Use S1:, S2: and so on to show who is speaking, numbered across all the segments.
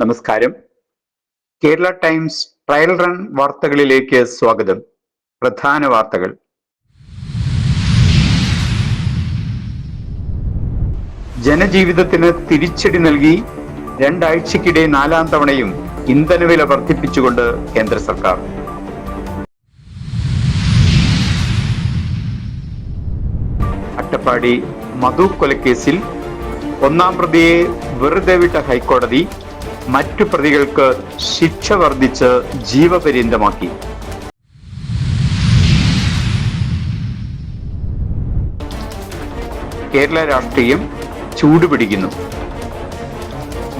S1: നമസ്കാരം. Kerala times trial run വാർത്തകളിലേക്ക് സ്വാഗതം. പ്രധാന വാർത്തകൾ. ജനജീവിതത്തിന് തിരിച്ചടി നൽകി രണ്ടാഴ്ചക്കിടെ 4ാം തവണയും ഇന്ധനവില വർദ്ധിപ്പിച്ചുകൊണ്ട് കേന്ദ്ര സർക്കാർ. അട്ടപ്പാടി മധു കൊലക്കേസിൽ 1ാം പ്രതിയെ വെറുതെ വിട്ട ഹൈക്കോടതി മറ്റു പ്രതികൾക്ക് ശിക്ഷ വർദ്ധിച്ച് ജീവപര്യന്തമാക്കി. കേരള രാഷ്ട്രീയം ചൂടുപിടിക്കുന്നു.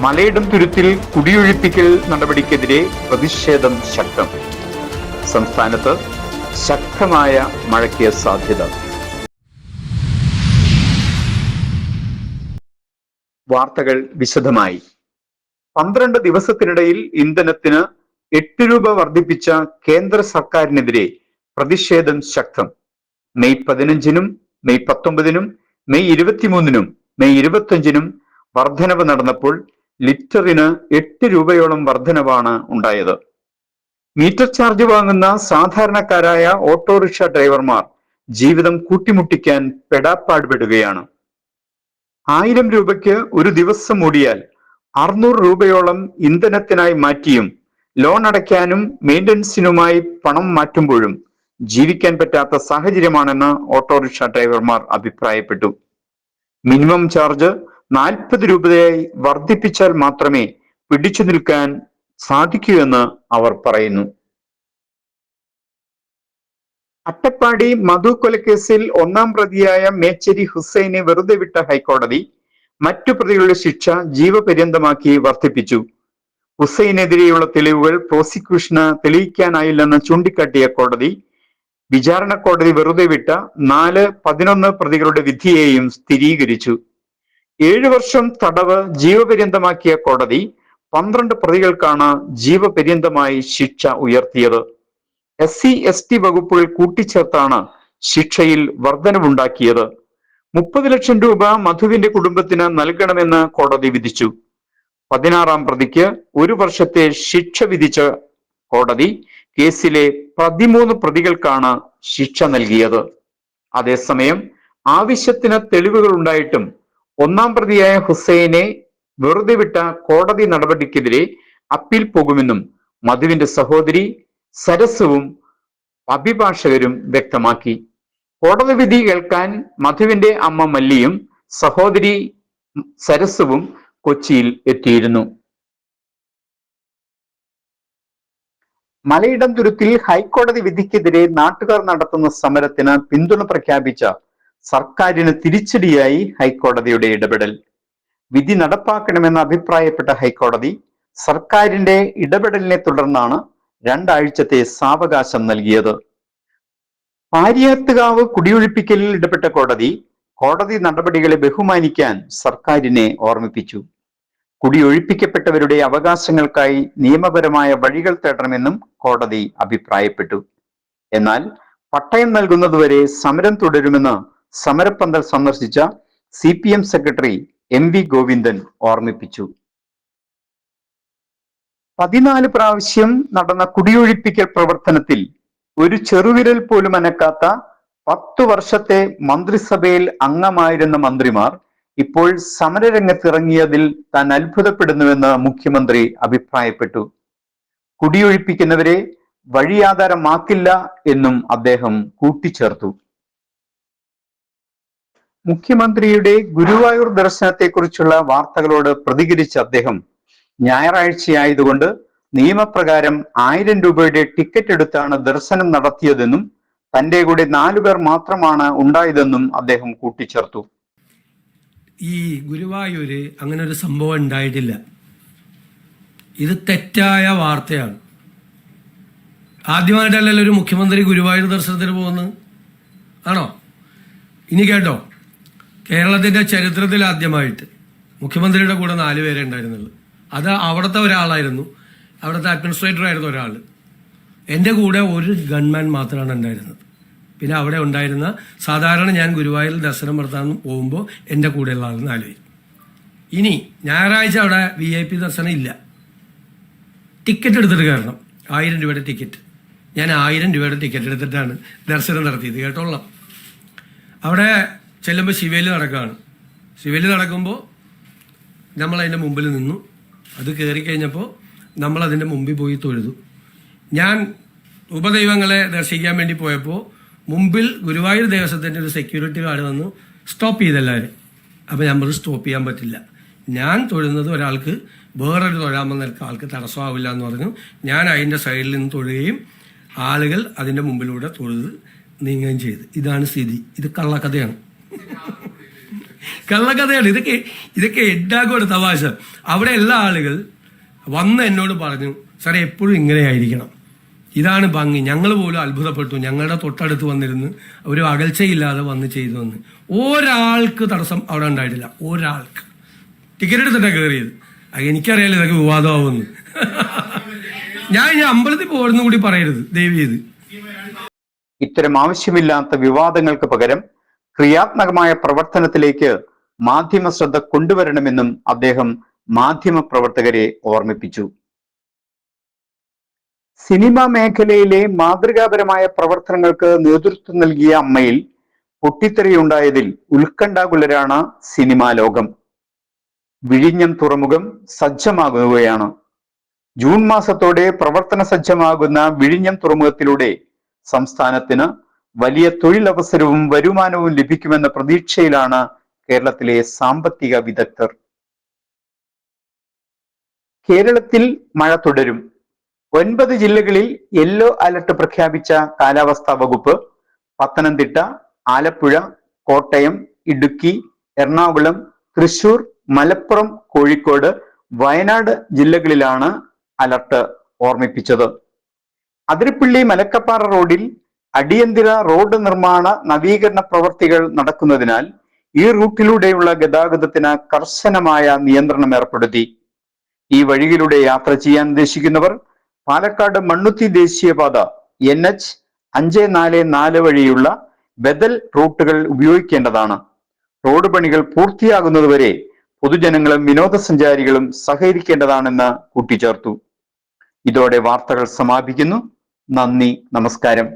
S1: മലയിടം തുരുത്തിൽ കുടിയൊഴിപ്പിക്കൽ നടപടിക്കെതിരെ പ്രതിഷേധം ശക്തം. സംസ്ഥാനത്ത് ശക്തമായ മഴയ്ക്ക് സാധ്യത. വാർത്തകൾ വിശദമായി. 12 ദിവസത്തിനിടയിൽ ഇന്ധനത്തിന് 8 രൂപ വർദ്ധിപ്പിച്ച കേന്ദ്ര സർക്കാരിനെതിരെ പ്രതിഷേധം ശക്തം. മെയ് 15-നും മെയ് 19-നും മെയ് 23-നും മെയ് 25-നും വർധനവ് നടന്നപ്പോൾ ലിറ്ററിന് 8 രൂപയോളം വർധനവാണ് ഉണ്ടായത്. മീറ്റർ ചാർജ് വാങ്ങുന്ന സാധാരണക്കാരായ ഓട്ടോറിക്ഷ ഡ്രൈവർമാർ ജീവിതം കൂട്ടിമുട്ടിക്കാൻ പെടാപ്പാടുപെടുകയാണ്. 1000 രൂപയ്ക്ക് ഒരു ദിവസം ഓടിയാൽ 600 രൂപയോളം ഇന്ധനത്തിനായി മാറ്റിയും ലോൺ അടയ്ക്കാനും മെയിൻ്റനൻസിനുമായി പണം മാറ്റുമ്പോഴും ജീവിക്കാൻ പറ്റാത്ത സാഹചര്യമാണെന്ന് ഓട്ടോറിക്ഷ ഡ്രൈവർമാർ അഭിപ്രായപ്പെട്ടു. മിനിമം ചാർജ് 40 രൂപയായി വർദ്ധിപ്പിച്ചാൽ മാത്രമേ പിടിച്ചു നിൽക്കാൻ സാധിക്കൂ എന്ന് അവർ പറയുന്നു. അട്ടപ്പാടി മധു കൊലക്കേസിൽ 1ാം പ്രതിയായ മേച്ചേരി ഹുസൈനെ വെറുതെ വിട്ട ഹൈക്കോടതി മറ്റു പ്രതികളുടെ ശിക്ഷ ജീവപര്യന്തമാക്കി വർദ്ധിപ്പിച്ചു. ഹുസൈനെതിരെയുള്ള തെളിവുകൾ പ്രോസിക്യൂഷന് തെളിയിക്കാനായില്ലെന്ന് ചൂണ്ടിക്കാട്ടിയ കോടതി വിചാരണ കോടതി വെറുതെ വിട്ട 11 പ്രതികളുടെ വിധിയെയും സ്ഥിരീകരിച്ചു. 7 വർഷം തടവ് ജീവപര്യന്തമാക്കിയ കോടതി 12 പ്രതികൾക്കാണ് ജീവപര്യന്തമായി ശിക്ഷ ഉയർത്തിയത്. SC/ST വകുപ്പുകൾ കൂട്ടിച്ചേർത്താണ് ശിക്ഷയിൽ വർധനവുണ്ടാക്കിയത്. 30 ലക്ഷം രൂപ മധുവിന്റെ കുടുംബത്തിന് നൽകണമെന്ന് കോടതി വിധിച്ചു. 16ാം പ്രതിക്ക് 1 വർഷത്തെ ശിക്ഷ വിധിച്ച കോടതി കേസിലെ 13 പ്രതികൾക്കാണ് ശിക്ഷ നൽകിയത്. അതേസമയം ആവശ്യത്തിന് തെളിവുകൾ ഉണ്ടായിട്ടും 1ാം പ്രതിയായ ഹുസൈനെ വെറുതെ വിട്ട കോടതി നടപടിക്കെതിരെ അപ്പീൽ പോകുമെന്നും മധുവിന്റെ സഹോദരി സരസുവും അഭിഭാഷകരും വ്യക്തമാക്കി. കോടതി വിധി കേൾക്കാൻ മധുവിന്റെ അമ്മ മല്ലിയും സഹോദരി സരസുവും കൊച്ചിയിൽ എത്തിയിരുന്നു. മലയിടം തുരുത്തിൽ ഹൈക്കോടതി വിധിക്കെതിരെ നാട്ടുകാർ നടത്തുന്ന സമരത്തിന് പിന്തുണ പ്രഖ്യാപിച്ച സർക്കാരിന് തിരിച്ചടിയായി ഹൈക്കോടതിയുടെ ഇടപെടൽ. വിധി നടപ്പാക്കണമെന്ന് അഭിപ്രായപ്പെട്ട ഹൈക്കോടതി സർക്കാരിന്റെ ഇടപെടലിനെ തുടർന്നാണ് 2 ആഴ്ചത്തെ സാവകാശം നൽകിയത്. പാരിയാത്തുകാവ് കുടിയൊഴിപ്പിക്കലിൽ ഇടപെട്ട കോടതി നടപടികളെ ബഹുമാനിക്കാൻ സർക്കാരിനെ ഓർമ്മിപ്പിച്ചു. കുടിയൊഴിപ്പിക്കപ്പെട്ടവരുടെ അവകാശങ്ങൾക്കായി നിയമപരമായ വഴികൾ തേടണമെന്നും കോടതി അഭിപ്രായപ്പെട്ടു. എന്നാൽ പട്ടയം നൽകുന്നതുവരെ സമരം തുടരുമെന്ന് സമരപ്പന്തൽ സന്ദർശിച്ച CPM സെക്രട്ടറി MV ഗോവിന്ദൻ ഓർമ്മിപ്പിച്ചു. 14 പ്രാവശ്യം നടന്ന കുടിയൊഴിപ്പിക്കൽ പ്രവർത്തനത്തിൽ ഒരു ചെറുവിരൽ പോലും അനക്കാത്ത 10 വർഷത്തെ മന്ത്രിസഭയിൽ അംഗമായിരുന്ന മന്ത്രിമാർ ഇപ്പോൾ സമരരംഗത്തിറങ്ങിയതിൽ താൻ അത്ഭുതപ്പെടുന്നുവെന്ന് മുഖ്യമന്ത്രി അഭിപ്രായപ്പെട്ടു. കുടിയൊഴിപ്പിക്കുന്നവരെ വഴിയാധാരമാക്കില്ല എന്നും അദ്ദേഹം കൂട്ടിച്ചേർത്തു. മുഖ്യമന്ത്രിയുടെ ഗുരുവായൂർ ദർശനത്തെക്കുറിച്ചുള്ള വാർത്തകളോട് പ്രതികരിച്ച അദ്ദേഹം ഞായറാഴ്ചയായതുകൊണ്ട് നിയമപ്രകാരം 1000 രൂപയുടെ ടിക്കറ്റ് എടുത്താണ് ദർശനം നടത്തിയതെന്നും തന്റെ കൂടെ 4 പേർ മാത്രമാണ് ഉണ്ടായതെന്നും അദ്ദേഹം കൂട്ടിച്ചേർത്തു.
S2: ഈ ഗുരുവായൂര് അങ്ങനെ ഒരു സംഭവം ഉണ്ടായിട്ടില്ല. ഇത് തെറ്റായ വാർത്തയാണ്. ആദ്യമായിട്ടല്ലല്ലോ ഒരു മുഖ്യമന്ത്രി ഗുരുവായൂർ ദർശനത്തിന് പോകുന്നത്, ആണോ? ഇനി കേട്ടോ, കേരളത്തിന്റെ ചരിത്രത്തിൽ ആദ്യമായിട്ട് മുഖ്യമന്ത്രിയുടെ കൂടെ 4 പേരെ ഉണ്ടായിരുന്നുള്ളൂ. അത് അവിടുത്തെ ഒരാളായിരുന്നു, അവിടുത്തെ അഡ്മിനിസ്ട്രേറ്റർ ആയിരുന്നു ഒരാൾ. എൻ്റെ കൂടെ ഒരു ഗൺമാൻ മാത്രമാണ് ഉണ്ടായിരുന്നത്. പിന്നെ അവിടെ ഉണ്ടായിരുന്ന സാധാരണ ഞാൻ ഗുരുവായൂരിൽ ദർശനം നടത്താൻ പോകുമ്പോൾ എൻ്റെ കൂടെയുള്ള ആൾ 4 പേര്. ഇനി ഞായറാഴ്ച അവിടെ VIP ദർശനം ഇല്ല. ടിക്കറ്റ് എടുത്തിട്ട് കയറണം. 1000 രൂപയുടെ ടിക്കറ്റ്. ഞാൻ 1000 രൂപയുടെ ടിക്കറ്റ് എടുത്തിട്ടാണ് ദർശനം നടത്തിയത്, കേട്ടോളാം. അവിടെ ചെല്ലുമ്പോൾ ശിവേലി നടക്കുകയാണ്. ശിവേലി നടക്കുമ്പോൾ നമ്മൾ അതിൻ്റെ മുമ്പിൽ നിന്നു. അത് കയറി കഴിഞ്ഞപ്പോൾ നമ്മൾ അതിൻ്റെ മുമ്പിൽ പോയി തൊഴുതു. ഞാൻ ഉപദൈവങ്ങളെ ദർശിക്കാൻ വേണ്ടി പോയപ്പോൾ മുമ്പിൽ ഗുരുവായൂർ ദേവസ്വത്തിൻ്റെ ഒരു സെക്യൂരിറ്റി ഗാർഡ് വന്നു സ്റ്റോപ്പ് ചെയ്തെല്ലാവരും. അപ്പോൾ നമ്മൾ സ്റ്റോപ്പ് ചെയ്യാൻ പറ്റില്ല, ഞാൻ തൊഴുന്നത് ഒരാൾക്ക് വേറൊരു തൊഴാൻ വന്ന ആൾക്ക് തടസ്സമാവില്ല എന്ന് പറഞ്ഞു. ഞാൻ അതിൻ്റെ സൈഡിൽ നിന്ന് തൊഴുകയും ആളുകൾ അതിൻ്റെ മുമ്പിലൂടെ തൊഴുത് നീങ്ങുകയും ചെയ്തു. ഇതാണ് സ്ഥിതി. ഇത് കള്ളക്കഥയാണ്, കള്ളക്കഥയാണ്. ഇതൊക്കെ എഡാക്കോട് തമാശ. അവിടെ എല്ലാ ആളുകൾ വന്ന് എന്നോട് പറഞ്ഞു, സാറേ എപ്പോഴും ഇങ്ങനെ ആയിരിക്കണം, ഇതാണ് ഭംഗി. ഞങ്ങൾ പോലും അത്ഭുതപ്പെട്ടു. ഞങ്ങളുടെ തൊട്ടടുത്ത് വന്നിരുന്ന് ഒരു അകൽച്ചയില്ലാതെ വന്ന് ചെയ്തു വന്ന് ഒരാൾക്ക് തടസ്സം അവിടെ ഉണ്ടായിട്ടില്ല. ഒരാൾക്ക്. ടിക്കറ്റ് എടുത്തിട്ടാണ് കയറിയത്. എനിക്കറിയാലോ ഇതൊക്കെ വിവാദമാവുമെന്ന്. ഞാൻ ഇനി അമ്പലത്തിൽ പോകുന്നു കൂടി പറയരുത് ദയവ് ചെയ്ത്.
S1: ഇത്തരം ആവശ്യമില്ലാത്ത വിവാദങ്ങൾക്ക് പകരം ക്രിയാത്മകമായ പ്രവർത്തനത്തിലേക്ക് മാധ്യമ ശ്രദ്ധ കൊണ്ടുവരണമെന്നും അദ്ദേഹം മാധ്യമ പ്രവർത്തകരെ ഓർമ്മിപ്പിച്ചു. സിനിമാ മേഖലയിലെ മാതൃകാപരമായ പ്രവർത്തനങ്ങൾക്ക് നേതൃത്വം നൽകിയ അമ്മയിൽ പൊട്ടിത്തെറിയുണ്ടായതിൽ ഉത്കണ്ഠാകുലരാണ് സിനിമാ ലോകം. വിഴിഞ്ഞം തുറമുഖം സജ്ജമാകുകയാണ്. ജൂൺ മാസത്തോടെ പ്രവർത്തന സജ്ജമാകുന്ന വിഴിഞ്ഞം തുറമുഖത്തിലൂടെ സംസ്ഥാനത്തിന് വലിയ തൊഴിലവസരവും വരുമാനവും ലഭിക്കുമെന്ന പ്രതീക്ഷയിലാണ് കേരളത്തിലെ സാമ്പത്തിക വിദഗ്ധർ. കേരളത്തിൽ മഴ തുടരും. 9 ജില്ലകളിൽ യെല്ലോ അലർട്ട് പ്രഖ്യാപിച്ച കാലാവസ്ഥാ വകുപ്പ് പത്തനംതിട്ട, ആലപ്പുഴ, കോട്ടയം, ഇടുക്കി, എറണാകുളം, തൃശൂർ, മലപ്പുറം, കോഴിക്കോട്, വയനാട് ജില്ലകളിലാണ് അലർട്ട് ഓർമ്മിപ്പിച്ചത്. അതിരപ്പള്ളി മലക്കപ്പാറ റോഡിൽ അടിയന്തര റോഡ് നിർമ്മാണ നവീകരണ പ്രവർത്തികൾ നടക്കുന്നതിനാൽ ഈ റൂട്ടിലൂടെയുള്ള ഗതാഗതത്തിന് കർശനമായ നിയന്ത്രണം ഏർപ്പെടുത്തി. ഈ വഴിയിലൂടെ യാത്ര ചെയ്യാൻ ഉദ്ദേശിക്കുന്നവർ പാലക്കാട് മണ്ണുത്തി ദേശീയപാത NH 544 വഴിയുള്ള ബദൽ റൂട്ടുകൾ ഉപയോഗിക്കേണ്ടതാണ്. റോഡ് പണികൾ പൂർത്തിയാകുന്നതുവരെ പൊതുജനങ്ങളും വിനോദസഞ്ചാരികളും സഹകരിക്കേണ്ടതാണെന്ന് കൂട്ടിച്ചേർത്തു. ഇതോടെ വാർത്തകൾ സമാപിക്കുന്നു. നന്ദി, നമസ്കാരം.